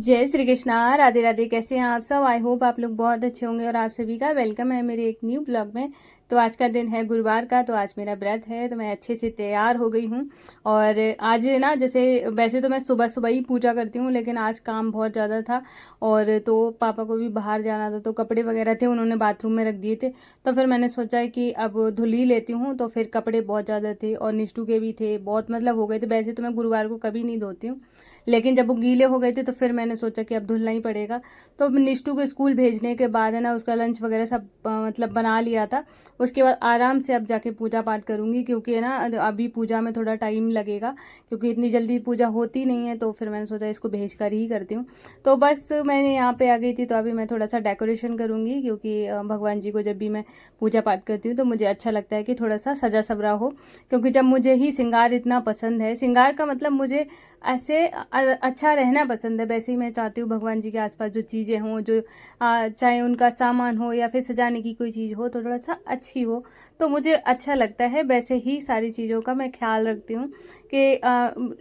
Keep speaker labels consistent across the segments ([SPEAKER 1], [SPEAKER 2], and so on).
[SPEAKER 1] जय श्री कृष्णा, राधे राधे। कैसे हैं आप सब? आई होप आप लोग बहुत अच्छे होंगे और आप सभी का वेलकम है मेरे एक न्यू ब्लॉग में। तो आज का दिन है गुरुवार का, तो आज मेरा व्रत है, तो मैं अच्छे से तैयार हो गई हूँ। और आज ना, जैसे वैसे तो मैं सुबह सुबह ही पूजा करती हूँ, लेकिन आज काम बहुत ज़्यादा था और तो पापा को भी बाहर जाना था, तो कपड़े वगैरह थे उन्होंने बाथरूम में रख दिए थे। तो फिर मैंने सोचा है कि अब धुल ही लेती हूँ। तो फिर कपड़े बहुत ज़्यादा थे और निष्ठू के भी थे, बहुत मतलब हो गए थे। वैसे तो मैं गुरुवार को कभी नहीं धोती हूँ, लेकिन जब वो गीले हो गए थे तो फिर मैंने सोचा कि अब धुलना ही पड़ेगा। तो अब निष्ठू को स्कूल भेजने के बाद है ना, उसका लंच वगैरह सब मतलब बना लिया था। उसके बाद आराम से अब जाके पूजा पाठ करूँगी, क्योंकि है ना अभी पूजा में थोड़ा टाइम लगेगा, क्योंकि इतनी जल्दी पूजा होती नहीं है। तो फिर मैंने सोचा इसको भेज कर ही करती हूँ। तो बस मैंने यहाँ पे आ गई थी, तो अभी मैं थोड़ा सा डेकोरेशन करूँगी, क्योंकि भगवान जी को जब भी मैं पूजा पाठ करती हूँ तो मुझे अच्छा लगता है कि थोड़ा सा सजा सवरा हो। क्योंकि जब मुझे ही श्रृंगार इतना पसंद है, श्रृंगार का मतलब मुझे ऐसे अच्छा रहना पसंद है। वैसे ही मैं चाहती हूँ भगवान जी के आसपास जो चीज़ें हों, जो चाहे उनका सामान हो या फिर सजाने की कोई चीज़ हो, तो थोड़ा सा अच्छी हो, तो मुझे अच्छा लगता है। वैसे ही सारी चीज़ों का मैं ख्याल रखती हूँ कि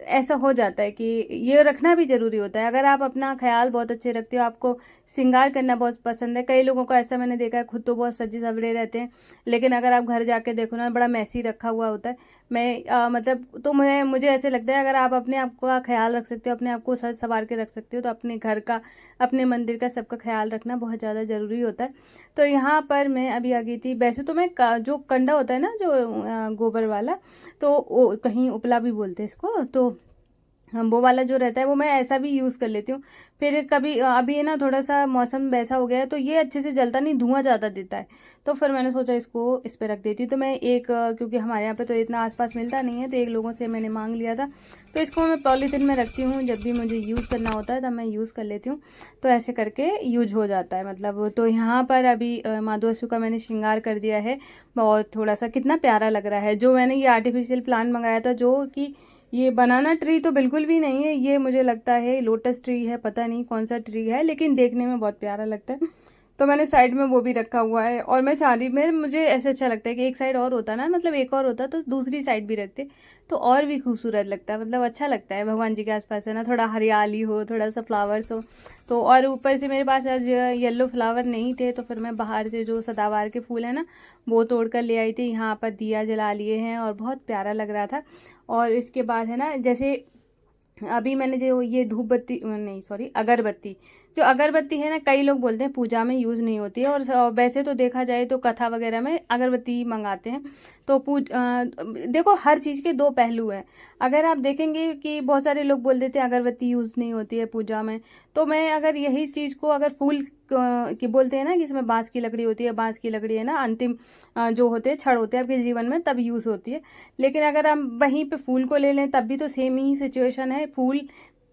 [SPEAKER 1] ऐसा हो जाता है कि ये रखना भी ज़रूरी होता है। अगर आप अपना ख्याल बहुत अच्छे रखते हो, आपको श्रृंगार करना बहुत पसंद है। कई लोगों को ऐसा मैंने देखा है, खुद तो बहुत सजे सवरे रहते हैं, लेकिन अगर आप घर जाके देखो ना, बड़ा मैसी रखा हुआ होता है। मैं मतलब तो मैं मुझे ऐसे लगता है, अगर आप अपने आप का ख्याल रख सकते हो, अपने आप को सज संवार के रख सकते हो, तो अपने घर का, अपने मंदिर का, सबका ख्याल रखना बहुत ज़्यादा ज़रूरी होता है। तो यहाँ पर मैं अभी आ गई थी। वैसे तो मैं जो कंडा होता है ना, जो गोबर वाला, तो वो कहीं उपला भी बोलते हैं इसको, तो हम वो वाला जो रहता है वो मैं ऐसा भी यूज़ कर लेती हूँ। फिर कभी अभी है ना, थोड़ा सा मौसम वैसा हो गया है, तो ये अच्छे से जलता नहीं, धुआं ज़्यादा देता है। तो फिर मैंने सोचा इसको इस पे रख देती हूँ। तो मैं एक क्योंकि हमारे यहाँ पे तो इतना आसपास मिलता नहीं है, तो एक लोगों से मैंने मांग लिया था। तो इसको मैं पॉलीथीन में रखती हूँ, जब भी मुझे यूज़ करना होता है तब मैं यूज़ कर लेती हूँ। तो ऐसे करके यूज हो जाता है मतलब। तो यहाँ पर अभी माधोसू का मैंने श्रृंगार कर दिया है। और थोड़ा सा कितना प्यारा लग रहा है। जो मैंने ये आर्टिफिशियल प्लांट मंगाया था, जो कि ये बनाना ट्री तो बिल्कुल भी नहीं है, ये मुझे लगता है लोटस ट्री है, पता नहीं कौन सा ट्री है, लेकिन देखने में बहुत प्यारा लगता है। तो मैंने साइड में वो भी रखा हुआ है। और मैं चाह रही, मैं मुझे ऐसे अच्छा लगता है कि एक साइड और होता ना, मतलब एक और होता तो दूसरी साइड भी रखते, तो और भी खूबसूरत लगता है। मतलब अच्छा लगता है भगवान जी के आसपास है ना, थोड़ा हरियाली हो, थोड़ा सा फ्लावर्स हो। तो और ऊपर से मेरे पास आज येलो फ्लावर नहीं थे, तो फिर मैं बाहर से जो सदाबहार के फूल है ना, वो तोड़ कर ले आई थी। यहाँ पर दिया जला लिए हैं और बहुत प्यारा लग रहा था। और इसके बाद है ना, जैसे अभी मैंने जो ये धूप बत्ती, नहीं सॉरी, अगरबत्ती, जो अगरबत्ती है ना, कई लोग बोलते हैं पूजा में यूज़ नहीं होती है, और वैसे तो देखा जाए तो कथा वगैरह में अगरबत्ती मंगाते हैं। तो देखो, हर चीज़ के दो पहलू हैं। अगर आप देखेंगे कि बहुत सारे लोग बोल देते हैं अगरबत्ती यूज़ नहीं होती है पूजा में, तो मैं अगर यही चीज़ को, अगर फूल की बोलते हैं ना कि इसमें बांस की लकड़ी होती है, बांस की लकड़ी है ना, अंतिम जो होते हैं क्षण होते हैं आपके जीवन में, तब यूज़ होती है। लेकिन अगर हम वहीं पे फूल को ले लें, तब भी तो सेम ही सिचुएशन है। फूल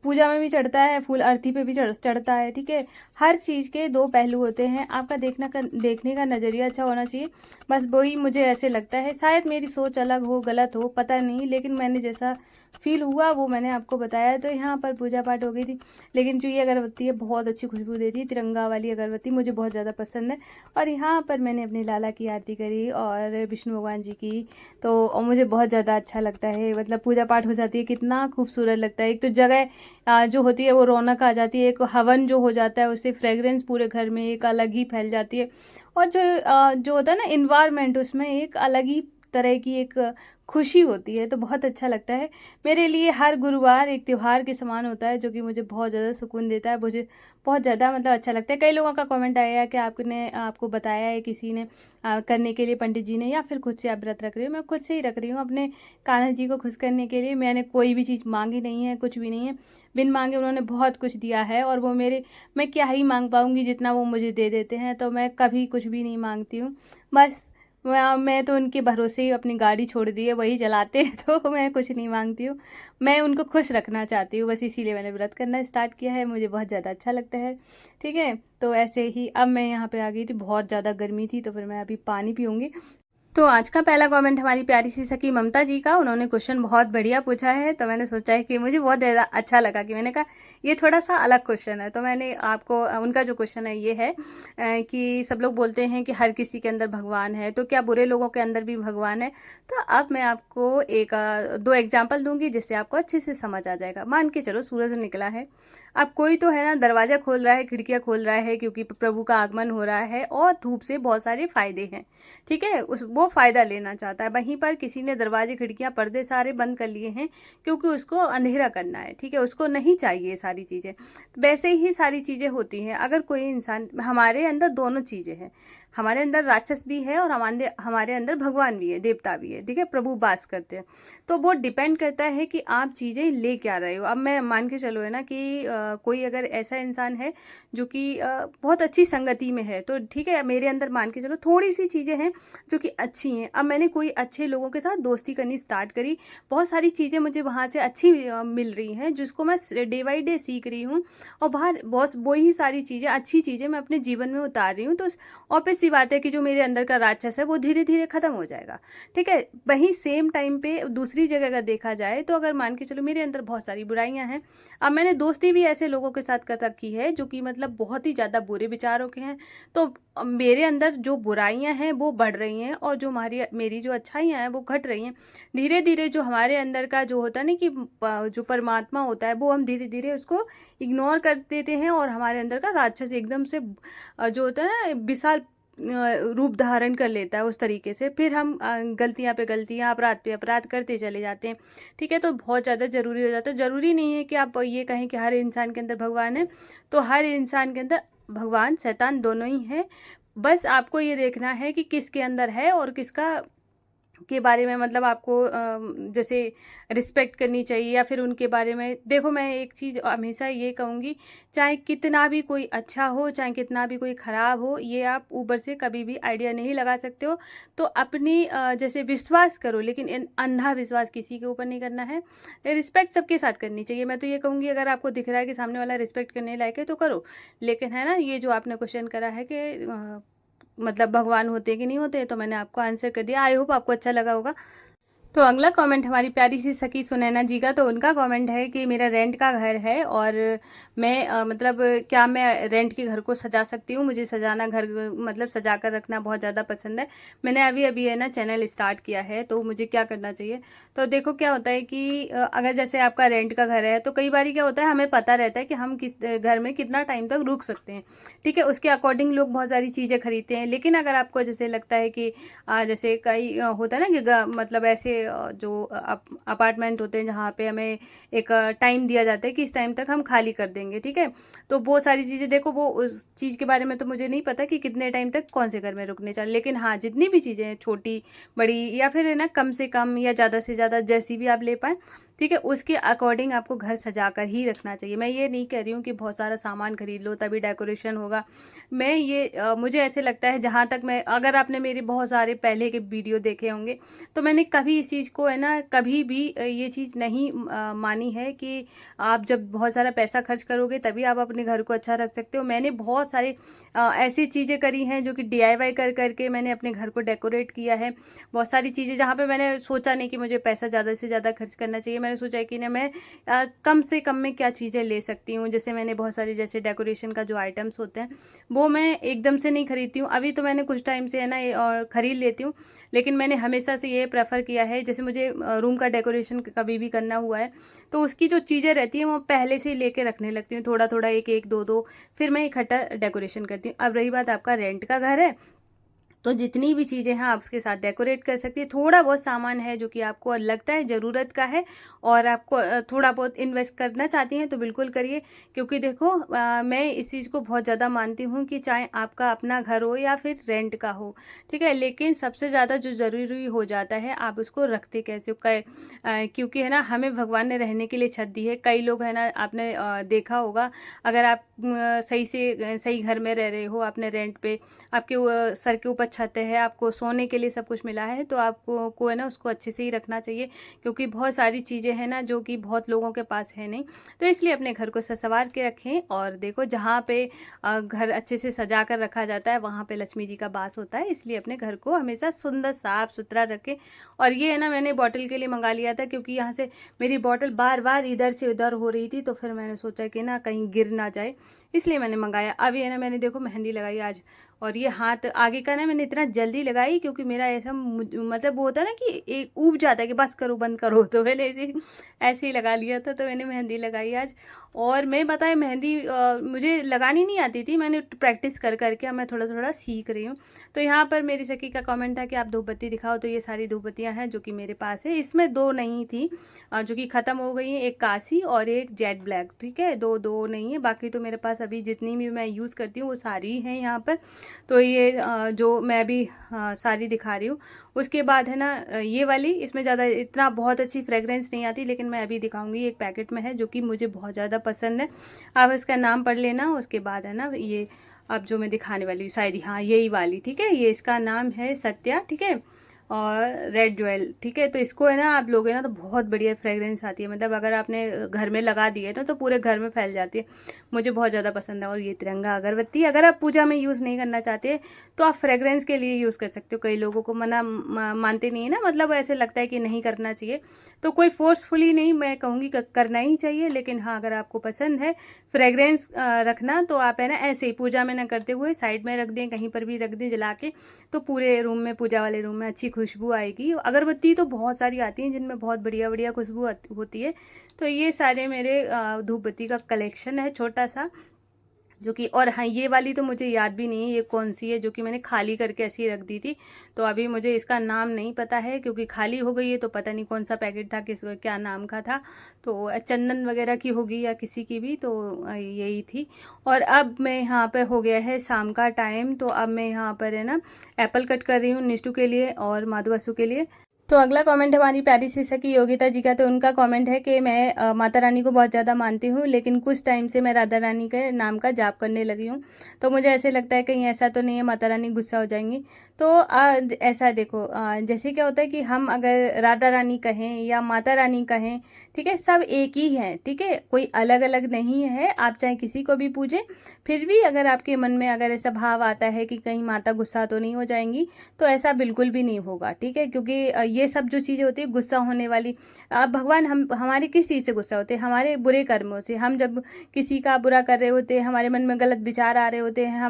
[SPEAKER 1] पूजा में भी चढ़ता है, फूल अर्थी पे भी चढ़ता है, ठीक है। हर चीज़ के दो पहलू होते हैं। आपका देखने का नज़रिया अच्छा होना चाहिए, बस वही मुझे ऐसे लगता है। शायद मेरी सोच अलग हो, गलत हो, पता नहीं, लेकिन मैंने जैसा फील हुआ वो मैंने आपको बताया। तो यहाँ पर पूजा पाठ हो गई थी। लेकिन जो ये अगरबत्ती है, बहुत अच्छी खुशबू देती है, तिरंगा वाली अगरबत्ती मुझे बहुत ज़्यादा पसंद है। और यहाँ पर मैंने अपने लाला की आरती करी और विष्णु भगवान जी की। तो और मुझे बहुत ज़्यादा अच्छा लगता है, मतलब पूजा पाठ हो जाती है, कितना खूबसूरत लगता है। एक तो जगह जो होती है वो रौनक आ जाती है, एक हवन जो हो जाता है उससे फ्रेग्रेंस पूरे घर में एक अलग ही फैल जाती है। और जो होता है ना इन्वायरमेंट, उसमें एक अलग ही तरह की एक खुशी होती है, तो बहुत अच्छा लगता है। मेरे लिए हर गुरुवार एक त्योहार के समान होता है, जो कि मुझे बहुत ज़्यादा सुकून देता है। मुझे बहुत ज़्यादा मतलब अच्छा लगता है। कई लोगों का कमेंट आया है कि आपको बताया है किसी ने करने के लिए, पंडित जी ने, या फिर खुद से आप व्रत रख रही हो। मैं खुद से ही रख रही हूँ, अपने कान्हा जी को खुश करने के लिए। मैंने कोई भी चीज़ मांगी नहीं है, कुछ भी नहीं है। बिन मांगे उन्होंने बहुत कुछ दिया है, और वो मैं क्या ही मांग पाऊँगी, जितना वो मुझे दे देते हैं। तो मैं कभी कुछ भी नहीं मांगती हूँ। बस मैं तो उनके भरोसे ही अपनी गाड़ी छोड़ दी है, वही चलाते हैं, तो मैं कुछ नहीं मांगती हूँ। मैं उनको खुश रखना चाहती हूँ, बस इसीलिए मैंने व्रत करना स्टार्ट किया है। मुझे बहुत ज़्यादा अच्छा लगता है, ठीक है। तो ऐसे ही अब मैं यहाँ पे आ गई थी, बहुत ज़्यादा गर्मी थी, तो फिर मैं अभी पानी पीऊँगी। तो आज का पहला कमेंट हमारी प्यारी सी सखी ममता जी का, उन्होंने क्वेश्चन बहुत बढ़िया पूछा है। तो मैंने सोचा है कि मुझे बहुत ज़्यादा अच्छा लगा, कि मैंने कहा ये थोड़ा सा अलग क्वेश्चन है। तो मैंने आपको उनका जो क्वेश्चन है ये है कि सब लोग बोलते हैं कि हर किसी के अंदर भगवान है, तो क्या बुरे लोगों के अंदर भी भगवान है? तो अब मैं आपको दो एग्जाम्पल दूंगी, जिससे आपको अच्छे से समझ आ जाएगा। मान के चलो सूरज निकला है, अब कोई तो है ना दरवाज़ा खोल रहा है, खिड़कियाँ खोल रहा है क्योंकि प्रभु का आगमन हो रहा है और धूप से बहुत सारे फ़ायदे हैं, ठीक है, उस वो फ़ायदा लेना चाहता है। वहीं पर किसी ने दरवाजे, खिड़कियाँ, पर्दे सारे बंद कर लिए हैं क्योंकि उसको अंधेरा करना है, ठीक है, उसको नहीं चाहिए ये सारी चीज़ें। वैसे ही सारी चीज़ें होती हैं। अगर कोई इंसान, हमारे अंदर दोनों चीज़ें हैं, हमारे अंदर राक्षस भी है और हमारे अंदर भगवान भी है, देवता भी है, ठीक है, प्रभु वास करते हैं। तो वो डिपेंड करता है कि आप चीज़ें ले क्या रहे हो। अब मैं मान के चलो है ना कि कोई अगर ऐसा इंसान है जो कि बहुत अच्छी संगति में है, तो ठीक है, मेरे अंदर मान के चलो थोड़ी सी चीज़ें हैं जो कि अच्छी हैं। अब मैंने कोई अच्छे लोगों के साथ दोस्ती करनी स्टार्ट करी, बहुत सारी चीज़ें मुझे वहाँ से अच्छी मिल रही हैं जिसको मैं डे बाई डे सीख रही हूँ, और बाहर बहुत वही सारी चीज़ें, अच्छी चीज़ें मैं अपने जीवन में उतार रही हूँ। तो ऑब्वियस सी बात है कि जो मेरे अंदर का राक्षस है वो धीरे धीरे खत्म हो जाएगा, ठीक है। वहीं सेम टाइम पे दूसरी जगह अगर देखा जाए तो अगर मान के चलो मेरे अंदर बहुत सारी बुराइयां हैं, अब मैंने दोस्ती भी ऐसे लोगों के साथ कर रखी है जो कि मतलब बहुत ही ज़्यादा बुरे विचारों के हैं, तो मेरे अंदर जो बुराइयां हैं वो बढ़ रही हैं और जो मेरी जो अच्छाइयाँ हैं वो घट रही हैं। धीरे धीरे जो हमारे अंदर का जो होता है ना कि जो परमात्मा होता है वो हम धीरे धीरे उसको इग्नोर कर देते हैं और हमारे अंदर का राक्षस एकदम से जो होता है ना विशाल रूप धारण कर लेता है। उस तरीके से फिर हम गलतियां पे गलतियां, अपराध पे अपराध करते चले जाते हैं, ठीक है। तो बहुत ज़्यादा ज़रूरी हो जाता है। ज़रूरी नहीं है कि आप ये कहें कि हर इंसान के अंदर भगवान है, तो हर इंसान के अंदर भगवान शैतान दोनों ही है। बस आपको ये देखना है कि किसके अंदर है और किसका के बारे में मतलब आपको जैसे रिस्पेक्ट करनी चाहिए या फिर उनके बारे में। देखो, मैं एक चीज़ हमेशा ये कहूँगी, चाहे कितना भी कोई अच्छा हो, चाहे कितना भी कोई ख़राब हो, ये आप ऊपर से कभी भी आइडिया नहीं लगा सकते हो। तो अपनी जैसे विश्वास करो, लेकिन अंधा विश्वास किसी के ऊपर नहीं करना है। रिस्पेक्ट सबके साथ करनी चाहिए। मैं तो ये कहूँगी, अगर आपको दिख रहा है कि सामने वाला रिस्पेक्ट करने लायक है तो करो, लेकिन है ना, ये जो आपने क्वेश्चन करा है कि मतलब भगवान होते हैं कि नहीं होते, तो मैंने आपको आंसर कर दिया। आई होप आपको अच्छा लगा होगा। तो अगला कमेंट हमारी प्यारी सी सखी सुनैना जी का, तो उनका कमेंट है कि मेरा रेंट का घर है और मैं मतलब क्या मैं रेंट के घर को सजा सकती हूँ। मुझे सजाना, घर मतलब सजा कर रखना बहुत ज़्यादा पसंद है। मैंने अभी अभी है ना चैनल स्टार्ट किया है, तो मुझे क्या करना चाहिए। तो देखो, क्या होता है कि अगर जैसे आपका रेंट का घर है तो कई बार क्या होता है, हमें पता रहता है कि हम किस घर में कितना टाइम तक रुक सकते हैं, ठीक है, उसके अकॉर्डिंग लोग बहुत सारी चीज़ें खरीदते हैं। लेकिन अगर आपको जैसे लगता है कि जैसे कई होता है ना कि मतलब ऐसे जो अपार्टमेंट होते हैं जहाँ पे हमें एक टाइम दिया जाता है कि इस टाइम तक हम खाली कर देंगे, ठीक है। तो वो सारी चीज़ें, देखो वो उस चीज़ के बारे में तो मुझे नहीं पता कि कितने टाइम तक कौन से घर में रुकने चाहिए, लेकिन हाँ, जितनी भी चीज़ें हैं, छोटी बड़ी या फिर है ना कम से कम या ज़्यादा से ज़्यादा जैसी भी आप ले पाएँ, ठीक है, उसके अकॉर्डिंग आपको घर सजा कर ही रखना चाहिए। मैं ये नहीं कह रही हूँ कि बहुत सारा सामान खरीद लो तभी डेकोरेशन होगा। मैं ये मुझे ऐसे लगता है, जहाँ तक मैं, अगर आपने मेरे बहुत सारे पहले के वीडियो देखे होंगे, तो मैंने कभी इस चीज़ को है ना कभी भी ये चीज़ नहीं मानी है कि आप जब बहुत सारा पैसा खर्च करोगे तभी आप अपने घर को अच्छा रख सकते हो। मैंने बहुत सारे ऐसी चीज़ें करी हैं जो कि DIY कर करके मैंने अपने घर को डेकोरेट किया है। बहुत सारी चीज़ें जहाँ पे मैंने सोचा नहीं कि मुझे पैसा ज़्यादा से ज़्यादा खर्च करना चाहिए। मैंने सोचा है कि ना मैं कम से कम में क्या चीज़ें ले सकती हूँ। जैसे मैंने बहुत सारी, जैसे डेकोरेशन का जो आइटम्स होते हैं वो मैं एकदम से नहीं खरीदती हूँ। अभी तो मैंने कुछ टाइम से है ना और ख़रीद लेती हूँ, लेकिन मैंने हमेशा से ये प्रेफर किया है, जैसे मुझे रूम का डेकोरेशन कभी भी करना हुआ है तो उसकी जो चीज़ें रहती हैं वो पहले से ही लेके रखने लगती हूँ, थोड़ा थोड़ा, एक एक दो दो, फिर मैं इकट्ठा डेकोरेशन करती हूँ। अब रही बात, आपका रेंट का घर है तो जितनी भी चीज़ें हैं आप उसके साथ डेकोरेट कर सकती है। थोड़ा बहुत सामान है जो कि आपको लगता है ज़रूरत का है और आपको थोड़ा बहुत इन्वेस्ट करना चाहती हैं तो बिल्कुल करिए, क्योंकि देखो मैं इस चीज़ को बहुत ज़्यादा मानती हूँ कि चाहे आपका अपना घर हो या फिर रेंट का हो, ठीक है, लेकिन सबसे ज़्यादा जो ज़रूरी हो जाता है आप उसको रखते कैसे हो। क्योंकि है ना, हमें भगवान ने रहने के लिए छत दी है। कई लोग है ना, आपने देखा होगा, अगर आप सही से सही घर में रह रहे हो, आपने रेंट पे, आपके सर के ऊपर छत है, आपको सोने के लिए सब कुछ मिला है, तो आपको को है ना उसको अच्छे से ही रखना चाहिए, क्योंकि बहुत सारी चीज़ें हैं ना जो कि बहुत लोगों के पास है नहीं। तो इसलिए अपने घर को संवार के रखें। और देखो, जहाँ पे घर अच्छे से सजा कर रखा जाता है वहाँ पे लक्ष्मी जी का वास होता है, इसलिए अपने घर को हमेशा सुंदर साफ सुथरा रखें। और ये है ना, मैंने बॉटल के लिए मंगा लिया था क्योंकि यहाँ से मेरी बॉटल बार बार इधर से उधर हो रही थी, तो फिर मैंने सोचा कि ना कहीं गिर ना जाए, इसलिए मैंने मंगाया। अभी है ना, मैंने देखो मेहंदी लगाई आज और ये हाथ आगे का ना मैंने इतना जल्दी लगाई क्योंकि मेरा ऐसा मतलब वो होता है ना कि एक ऊब जाता है कि बस करो बंद करो, तो मैंने ऐसे ही लगा लिया था। तो मैंने मेहंदी लगाई आज। और मैं बताए मेहंदी मुझे लगानी नहीं आती थी, मैंने प्रैक्टिस कर करके अब मैं थोड़ा थोड़ा सीख रही हूँ। तो यहाँ पर मेरी सखी का कमेंट था कि आप धूप बत्ती दिखाओ, तो ये सारी धूप बत्तियाँ हैं जो कि मेरे पास है। इसमें 2 नहीं थी जो कि ख़त्म हो गई हैं, एक कासी और एक जेट ब्लैक, ठीक है, दो नहीं है। बाकी तो मेरे पास अभी जितनी भी मैं यूज़ करती हूँ वो सारी हैं यहाँ पर। तो ये जो मैं अभी सारी दिखा रही हूँ। उसके बाद है ना ये वाली, इसमें ज़्यादा इतना बहुत अच्छी फ्रेगरेंस नहीं आती, लेकिन मैं अभी दिखाऊंगी। एक पैकेट में है जो कि मुझे बहुत ज़्यादा पसंद है, आप इसका नाम पढ़ लेना। उसके बाद है ना ये अब जो मैं दिखाने वाली हूँ शायद, हाँ यही वाली, ठीक है, ये इसका नाम है सत्या, ठीक है, और रेड ज्वेल, ठीक है। तो इसको है ना आप लोगे ना तो बहुत बढ़िया फ्रेगरेंस आती है, मतलब अगर आपने घर में लगा दी है ना तो पूरे घर में फैल जाती है, मुझे बहुत ज़्यादा पसंद है। और ये तिरंगा अगरबत्ती अगर आप पूजा में यूज़ नहीं करना चाहते तो आप फ्रेगरेंस के लिए यूज़ कर सकते हो। कई लोगों को मना मानते नहीं है ना, मतलब ऐसे लगता है कि नहीं करना चाहिए, तो कोई फोर्सफुली नहीं मैं कहूँगी करना ही चाहिए। लेकिन हाँ, अगर आपको पसंद है फ्रेगरेंस रखना तो आप है ना ऐसे ही पूजा में ना करते हुए साइड में रख दें, कहीं पर भी रख दें जला के, तो पूरे रूम में, पूजा वाले रूम में अच्छी खुशबू आएगी। अगरबत्ती तो बहुत सारी आती हैं जिनमें बहुत बढ़िया बढ़िया खुशबू होती है। तो ये सारे मेरे धूप बत्ती का कलेक्शन है छोटा सा, जो कि, और हाँ ये वाली तो मुझे याद भी नहीं है ये कौन सी है, जो कि मैंने खाली करके ऐसी ही रख दी थी। तो अभी मुझे इसका नाम नहीं पता है क्योंकि खाली हो गई है, तो पता नहीं कौन सा पैकेट था, किस क्या नाम का था। तो चंदन वगैरह की होगी या किसी की भी, तो यही थी। और अब मैं यहाँ पे हो गया है शाम का टाइम, तो अब मैं यहाँ पर है ना एप्पल कट कर रही हूँ निष्ठू के लिए और माधुवासु के लिए। तो अगला कमेंट हमारी प्यारी सी सखी योगिता जी का। तो उनका कमेंट है कि मैं माता रानी को बहुत ज़्यादा मानती हूँ, लेकिन कुछ टाइम से मैं राधा रानी के नाम का जाप करने लगी हूँ। तो मुझे ऐसे लगता है कहीं ऐसा तो नहीं है माता रानी गुस्सा हो जाएंगी। तो ऐसा देखो, जैसे क्या होता है कि हम अगर राधा रानी कहें या माता रानी कहें, ठीक है, सब एक ही है, ठीक है, कोई अलग अलग नहीं है। आप चाहे किसी को भी पूजें, फिर भी अगर आपके मन में अगर ऐसा भाव आता है कि कहीं माता गुस्सा तो नहीं हो जाएंगी, तो ऐसा बिल्कुल भी नहीं होगा, ठीक है। क्योंकि ये सब जो चीज़ें होती है गुस्सा होने वाली, भगवान हम हमारे किस चीज़ से गुस्सा होते हैं? हमारे बुरे कर्मों से। हम जब किसी का बुरा कर रहे होते हैं, हमारे मन में गलत विचार आ रहे होते हैं,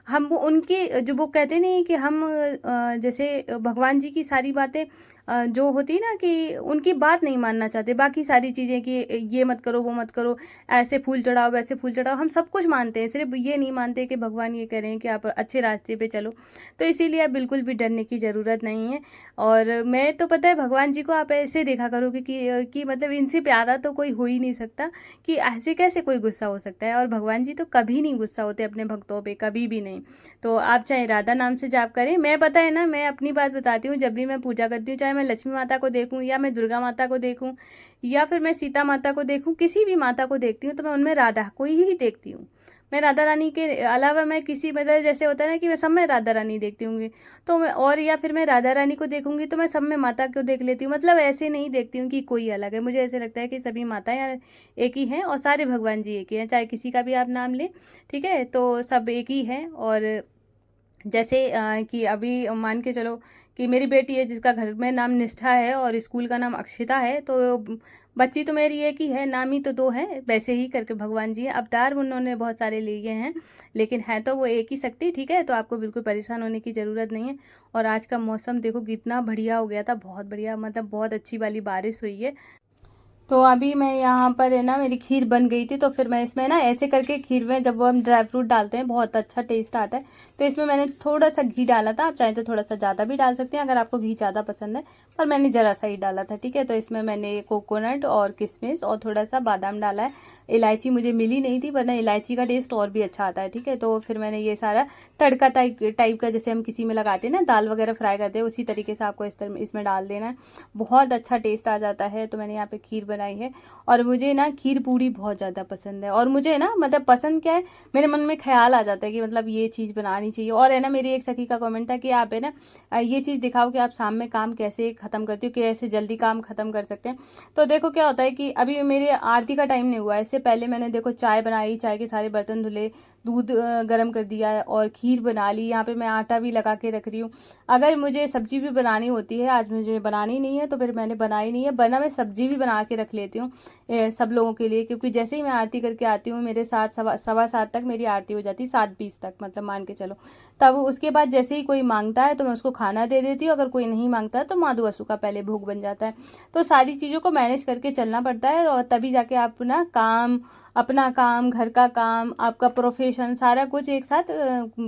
[SPEAKER 1] हम वो उनकी जो वो कहते नहीं कि हम जैसे भगवान जी की सारी बातें जो होती है ना कि उनकी बात नहीं मानना चाहते, बाकी सारी चीज़ें कि ये मत करो वो मत करो, ऐसे फूल चढ़ाओ वैसे फूल चढ़ाओ, हम सब कुछ मानते हैं, सिर्फ ये नहीं मानते कि भगवान ये कह रहे हैं कि आप अच्छे रास्ते पे चलो। तो इसीलिए आप बिल्कुल भी डरने की ज़रूरत नहीं है। और मैं तो पता है भगवान जी को आप ऐसे देखा करो कि मतलब इनसे प्यारा तो कोई हो ही नहीं सकता, कि ऐसे कैसे कोई गुस्सा हो सकता है। और भगवान जी तो कभी नहीं गुस्सा होते अपने भक्तों पे, कभी भी नहीं। तो आप चाहे राधा नाम से जाप करें। मैं पता है ना, मैं अपनी बात बताती हूँ, जब भी मैं पूजा करती हूँ, चाहे मैं लक्ष्मी माता को देखूँ या मैं दुर्गा माता को देखूँ या फिर मैं सीता माता को देखूँ, किसी भी माता को देखती हूँ तो मैं उनमें राधा को ही देखती हूँ। मैं राधा रानी के अलावा मैं किसी, मतलब जैसे होता है ना कि मैं सब में राधा रानी देखती हूँ, तो मैं, और या फिर मैं राधा रानी को देखूंगी तो मैं सब में माता को देख लेती हूँ। मतलब ऐसे नहीं देखती हूँ कि कोई अलग है, मुझे ऐसे लगता है कि सभी माताएं एक ही हैं और सारे भगवान जी एक ही हैं, चाहे किसी का भी आप नाम लें, ठीक है, तो सब एक ही हैं। और जैसे कि अभी मान के चलो कि मेरी बेटी है जिसका घर में नाम निष्ठा है और स्कूल का नाम अक्षिता है, तो बच्ची तो मेरी एक ही है, नाम ही तो 2 हैं, वैसे ही करके भगवान जी हैं। अवतार उन्होंने बहुत सारे लिए हैं, लेकिन है तो वो एक ही शक्ति, ठीक है। तो आपको बिल्कुल परेशान होने की ज़रूरत नहीं है। और आज का मौसम देखो कितना बढ़िया हो गया था, बहुत बढ़िया, मतलब बहुत अच्छी वाली बारिश हुई है। तो अभी मैं यहाँ पर है ना, मेरी खीर बन गई थी, तो फिर मैं इसमें ना ऐसे करके, खीर में जब वो हम ड्राई फ्रूट डालते हैं बहुत अच्छा टेस्ट आता है। तो इसमें मैंने थोड़ा सा घी डाला था, आप चाहें तो थोड़ा सा ज़्यादा भी डाल सकते हैं अगर आपको घी ज़्यादा पसंद है, पर मैंने ज़रा सा ही डाला था, ठीक है। तो इसमें मैंने कोकोनट और किशमिश और थोड़ा सा बादाम डाला है। इलायची मुझे मिली नहीं थी, वरना इलायची का टेस्ट और भी अच्छा आता है, ठीक है। तो फिर मैंने ये सारा तड़का टाइप का, जैसे हम किसी में लगाते हैं ना, दाल वगैरह फ्राई करते हैं, उसी तरीके से आपको इस तरह इसमें डाल देना है, बहुत अच्छा टेस्ट आ जाता है। तो मैंने यहाँ पे खीर बनाई है। और मुझे ना खीर पूड़ी बहुत ज़्यादा पसंद है, और मुझे ना मतलब पसंद क्या है, मेरे मन में ख्याल आ जाता है कि मतलब ये चीज़ बनानी चाहिए। और है ना, मेरी एक सखी का कमेंट था कि आप है ना ये चीज़ दिखाओ कि आप शाम में काम कैसे ख़त्म करती हो, कैसे जल्दी काम ख़त्म कर सकते हैं। तो देखो क्या होता है कि अभी मेरे आरती का टाइम नहीं हुआ है, इससे पहले मैंने देखो चाय बनाई, चाय के सारे बर्तन धुले, दूध गर्म कर दिया है और खीर बना ली। यहाँ पे मैं आटा भी लगा के रख रही हूँ। अगर मुझे सब्जी भी बनानी होती है, आज मुझे बनानी नहीं है तो फिर मैंने बनाई नहीं है, वरना मैं सब्जी भी बना के रख लेती हूँ सब लोगों के लिए, क्योंकि जैसे ही मैं आरती करके आती हूँ, मेरे 7 सवा 7 तक मेरी आरती हो जाती है, 7:20 तक मतलब मान के चलो। तब उसके बाद जैसे ही कोई मांगता है तो मैं उसको खाना दे देती हूँ, अगर कोई नहीं मांगता है तो माधु वसु का पहले भोग बन जाता है। तो सारी चीज़ों को मैनेज करके चलना पड़ता है, और तभी जाके आप ना अपना काम, घर का काम, आपका प्रोफेशन, सारा कुछ एक साथ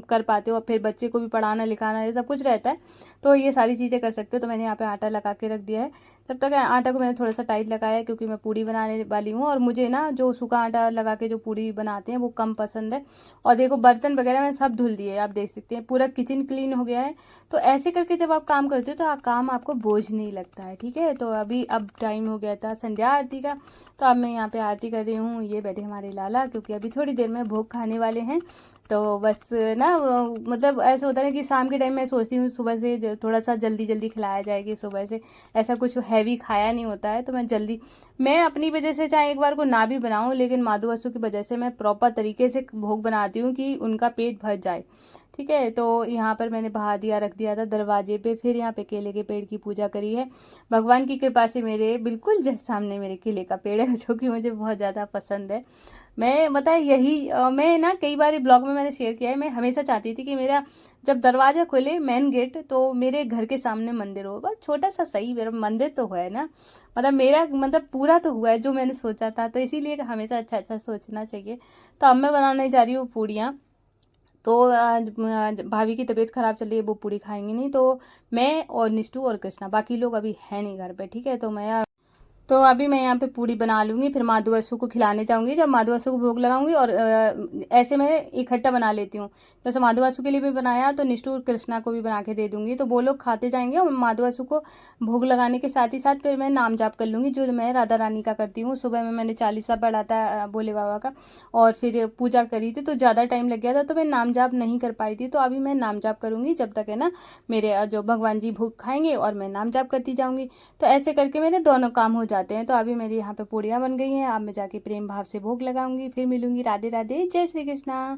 [SPEAKER 1] कर पाते हो। और फिर बच्चे को भी पढ़ाना लिखाना ये सब कुछ रहता है, तो ये सारी चीज़ें कर सकते हो। तो मैंने यहाँ पे आटा लगा के रख दिया है। तब तक आटा को मैंने थोड़ा सा टाइट लगाया है, क्योंकि मैं पूड़ी बनाने वाली हूँ, और मुझे ना जो सूखा आटा लगा के जो पूड़ी बनाते हैं वो कम पसंद है। और देखो बर्तन वगैरह मैंने सब धुल दिए, आप देख सकते हैं पूरा किचन क्लीन हो गया है। तो ऐसे करके जब आप काम करते हो तो काम आपको बोझ नहीं लगता है, ठीक है। तो अब टाइम हो गया था संध्या आरती का, तो अब मैं यहाँ पे आरती कर रही हूँ। ये बैठे हमारे लाला, क्योंकि अभी थोड़ी देर में भोग खाने वाले हैं। तो बस ना मतलब ऐसा होता है कि शाम के टाइम मैं सोचती हूँ सुबह से थोड़ा सा जल्दी जल्दी खिलाया जाए, कि सुबह से ऐसा कुछ हैवी खाया नहीं होता है, तो मैं अपनी वजह से चाहे एक बार को ना भी बनाऊँ, लेकिन माधु वसु की वजह से मैं प्रॉपर तरीके से भोग बनाती हूँ कि उनका पेट भर जाए, ठीक है। तो यहाँ पर मैंने बहा दिया, रख दिया था दरवाजे पे। फिर यहाँ पे केले के पेड़ की पूजा करी है। भगवान की कृपा से मेरे बिल्कुल जस्ट सामने मेरे केले का पेड़ है, जो कि मुझे बहुत ज़्यादा पसंद है। मैं बताए यही मैं ना कई बार ब्लॉग में मैंने शेयर किया है, मैं हमेशा चाहती थी कि मेरा जब दरवाज़ा खुले मेन गेट, तो मेरे घर के सामने मंदिर हो, बस छोटा सा सही, मेरा मंदिर तो है ना, मतलब मेरा मतलब पूरा तो हुआ है जो मैंने सोचा था। तो इसीलिए हमेशा अच्छा अच्छा सोचना चाहिए। तो अब मैं बनाने जा रही हूँ पूड़ियाँ। तो भाभी की तबीयत ख़राब चल रही है, वो पूड़ी खाएंगी नहीं, तो मैं और निष्ठू और कृष्णा, बाकी लोग अभी है नहीं घर पे, ठीक है। तो अभी मैं यहाँ पे पूड़ी बना लूँगी, फिर माधु वसु को खिलाने जाऊँगी। जब माधु वसु को भोग लगाऊंगी, और ऐसे मैं इकट्ठा बना लेती हूँ। जैसे माधु वसु के लिए भी बनाया, तो निष्ठु और कृष्णा को भी बना के दे दूँगी, तो वो लोग खाते जाएंगे। और माधु वसु को भोग लगाने के साथ ही साथ फिर मैं नाम जाप कर लूँगी, जो मैं राधा रानी का करती हूँ। सुबह में मैंने 40 पढ़ा था भोले बाबा का, और फिर पूजा करी थी, तो ज़्यादा टाइम लग गया था, तो मैं नाम जाप नहीं कर पाई थी। तो अभी मैं नाम जाप करूँगी, जब तक है ना मेरे जो भगवान जी भोग खाएंगे, और मैं नाम जाप करती जाऊँगी। तो ऐसे करके मेरे दोनों काम हो जाते हैं। तो अभी मेरी यहाँ पे पूड़ियाँ बन गई हैं, अब मैं जाके प्रेम भाव से भोग लगाऊंगी। फिर मिलूंगी। राधे राधे, जय श्री कृष्णा।